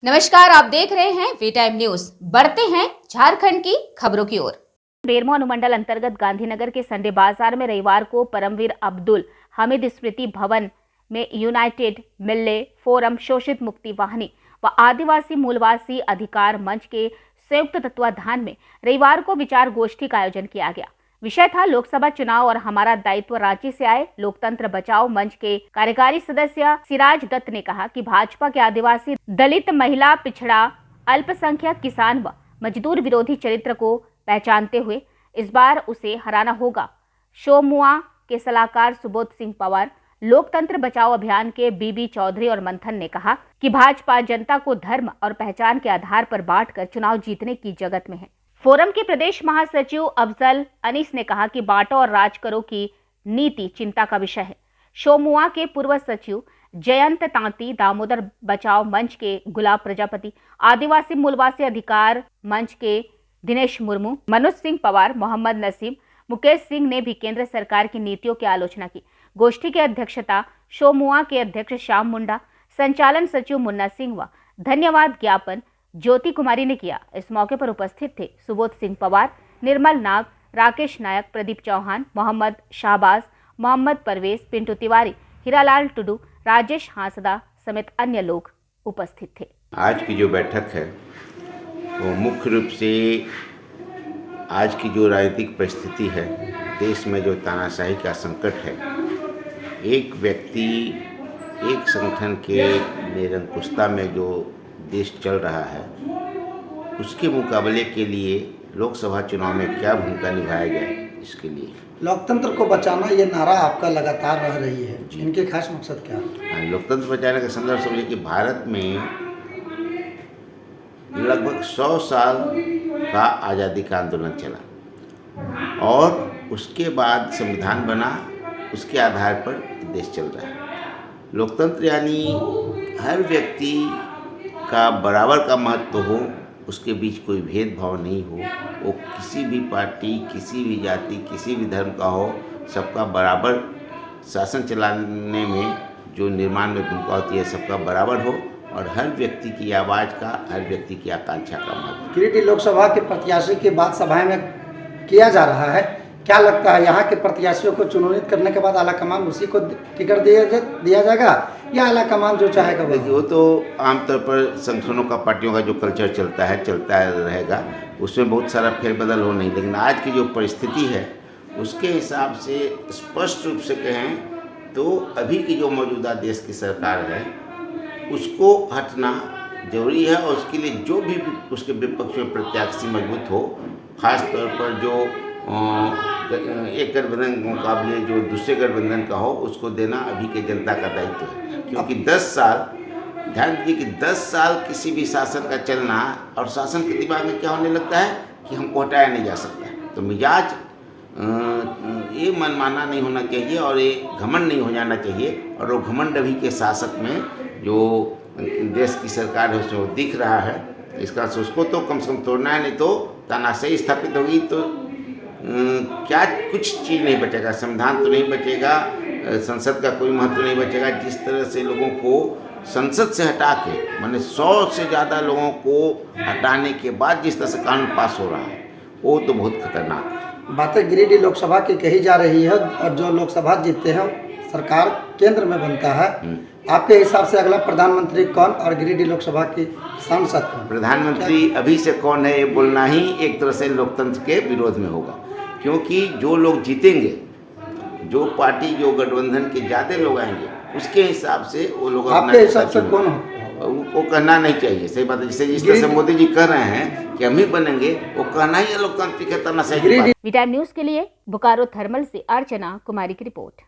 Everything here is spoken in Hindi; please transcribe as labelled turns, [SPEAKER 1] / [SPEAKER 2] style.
[SPEAKER 1] नमस्कार, आप देख रहे हैं वी टाइम न्यूज। बढ़ते हैं झारखंड की खबरों की ओर।
[SPEAKER 2] बेरमो अनुमंडल अंतर्गत गांधीनगर के संडे बाजार में रविवार को परमवीर अब्दुल हामिद स्मृति भवन में यूनाइटेड मिल्ले फोरम, शोषित मुक्ति वाहिनी व आदिवासी मूलवासी अधिकार मंच के संयुक्त तत्वाधान में रविवार को विचार गोष्ठी का आयोजन किया गया। विषय था लोकसभा चुनाव और हमारा दायित्व। रांची से आए लोकतंत्र बचाओ मंच के कार्यकारी सदस्य सिराज दत्त ने कहा कि भाजपा के आदिवासी, दलित, महिला, पिछड़ा, अल्पसंख्यक, किसान व मजदूर विरोधी चरित्र को पहचानते हुए इस बार उसे हराना होगा। शोमुआ के सलाहकार सुबोध सिंह पवार, लोकतंत्र बचाओ अभियान के बीबी चौधरी और मंथन ने कहा कि भाजपा जनता को धर्म और पहचान के आधार पर बांटकर चुनाव जीतने की जगत में है। फोरम के प्रदेश महासचिव अफजल अनीस ने कहा कि बांटो और राज करो की नीति चिंता का विषय है। शोमुआ के पूर्व सचिव जयंत तांती, दामोदर बचाओ मंच के गुलाब प्रजापति, आदिवासी मूलवासी अधिकार मंच के दिनेश मुर्मू, मनोज सिंह पवार, मोहम्मद नसीम, मुकेश सिंह ने भी केंद्र सरकार की नीतियों की आलोचना की। गोष्ठी की अध्यक्षता शोमुआ के अध्यक्ष श्याम मुंडा, संचालन सचिव मुन्ना सिंह व धन्यवाद ज्ञापन ज्योति कुमारी ने किया। इस मौके पर उपस्थित थे सुबोध सिंह पवार, निर्मल नाग, राकेश नायक, प्रदीप चौहान, मोहम्मद शाहबाज, मोहम्मद परवेज, पिंटू तिवारी, हीरालाल टुडू, राजेश हांसदा समेत अन्य लोग उपस्थित थे।
[SPEAKER 3] आज की जो बैठक है वो मुख्य रूप से आज की जो राजनीतिक परिस्थिति है, देश में जो तानाशाही का संकट है, एक व्यक्ति, एक संगठन के निरंकुशता में जो देश चल रहा है, उसके मुकाबले के लिए लोकसभा चुनाव में क्या भूमिका निभाया जाए, इसके लिए
[SPEAKER 4] लोकतंत्र को बचाना ये नारा आपका लगातार रह रही है। इनके खास मकसद क्या है?
[SPEAKER 3] लोकतंत्र बचाने का संदर्भ समझिए कि भारत में लगभग 100 साल का आज़ादी का आंदोलन चला और उसके बाद संविधान बना, उसके आधार पर देश चल रहा है। लोकतंत्र यानी हर व्यक्ति का बराबर का महत्व हो, उसके बीच कोई भेदभाव नहीं हो, वो किसी भी पार्टी, किसी भी जाति, किसी भी धर्म का हो, सबका बराबर शासन चलाने में जो निर्माण में भूमिका होती है, सबका बराबर हो और हर व्यक्ति की आवाज़ का, हर व्यक्ति की आकांक्षा का महत्व।
[SPEAKER 4] गिरिडीह लोकसभा के प्रत्याशी की बात सभा में किया जा रहा है, क्या लगता है यहाँ के प्रत्याशियों को चुनावित करने के बाद आलाकमान उसी को टिकट दिया जाएगा या आलाकमान जो चाहेगा?
[SPEAKER 3] देखिए, वो तो आमतौर पर संगठनों का, पार्टियों का जो कल्चर चलता रहेगा, उसमें बहुत सारा फेरबदल हो नहीं, लेकिन आज की जो परिस्थिति है उसके हिसाब से स्पष्ट रूप से कहें तो अभी की जो मौजूदा देश की सरकार है उसको हटना जरूरी है और उसके लिए जो भी उसके विपक्ष में प्रत्याशी मजबूत हो, खास तौर पर जो एक गठबंधन के मुकाबले जो दूसरे गठबंधन का हो, उसको देना अभी के जनता का दायित्व है। क्योंकि 10 साल, ध्यान दीजिए कि 10 साल किसी भी शासन का चलना और शासन के दिमाग में क्या होने लगता है कि हमको हटाया नहीं जा सकता। तो मिजाज ये मनमाना नहीं होना चाहिए और ये घमंड नहीं हो जाना चाहिए, और वो घमंड अभी के शासक में जो देश की सरकार है उसमें दिख रहा है। इसका उसको तो कम से कम तोड़ना है, नहीं तो तानाशाही स्थापित होगी तो क्या कुछ चीज़ नहीं बचेगा, संविधान तो नहीं बचेगा, संसद का कोई महत्व नहीं बचेगा। जिस तरह से लोगों को संसद से हटा के, माने 100 से ज़्यादा लोगों को हटाने के बाद जिस तरह से कानून पास हो रहा है, वो तो बहुत खतरनाक है।
[SPEAKER 4] बातें गिरिडीह लोकसभा की कही जा रही है और जो लोकसभा जीतते हैं सरकार केंद्र में बनता है। आपके हिसाब से अगला प्रधानमंत्री कौन और गिरिडीह लोकसभा की सांसद कौन?
[SPEAKER 3] प्रधानमंत्री अभी से कौन है ये बोलना ही एक तरह से लोकतंत्र के विरोध में होगा, क्योंकि जो लोग जीतेंगे, जो पार्टी, जो गठबंधन के ज़्यादा लोग आएंगे, उसके हिसाब से वो लोग।
[SPEAKER 4] आपके हिसाब से कौन हो?
[SPEAKER 3] वो कहना नहीं चाहिए, सही बात है। जिस तरह से मोदी जी कह रहे हैं कि हम ही बनेंगे, वो कहना ही लोकतांत्रिक है, तना सही।
[SPEAKER 2] वी टाइम न्यूज के लिए बोकारो थर्मल से अर्चना कुमारी की रिपोर्ट।